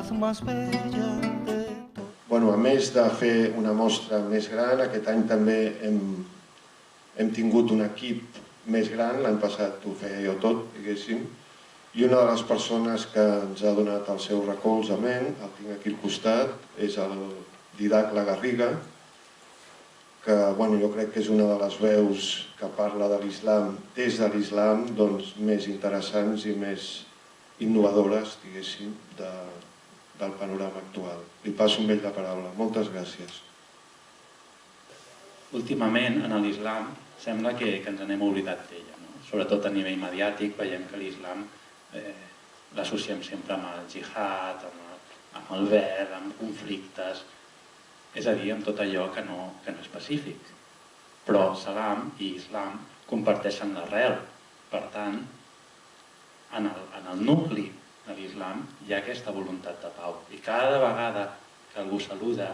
ciudad más bella de todo. Bueno, a més de fer una mostra més gran, aquest any també hem tingut un equip més gran, l'any passat ho feia jo tot, diguéssim, i una de les persones que ens ha donat el seu recolzament, el tinc aquí al costat, és el Didac Lagarriga, que jo crec que és una de les veus que parla de l'islam, des de l'islam, més interessants i més innovadores, diguéssim, del panorama actual. Li passo amb ell la paraula. Moltes gràcies. Últimament, en l'islam, sembla que ens n'hem oblidat d'ella. Sobretot a nivell mediàtic, veiem que l'islam l'associem sempre amb el jihad, amb el verd, amb conflictes, és a dir, amb tot allò que no és pacífic. Però Salam i Islam comparteixen l'arrel. Per tant, en el nucli de l'islam hi ha aquesta voluntat de pau. I cada vegada que algú saluda,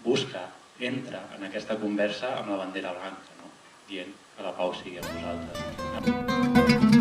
busca, entra en aquesta conversa amb la bandera blanca, dient que la pau sigui amb nosaltres.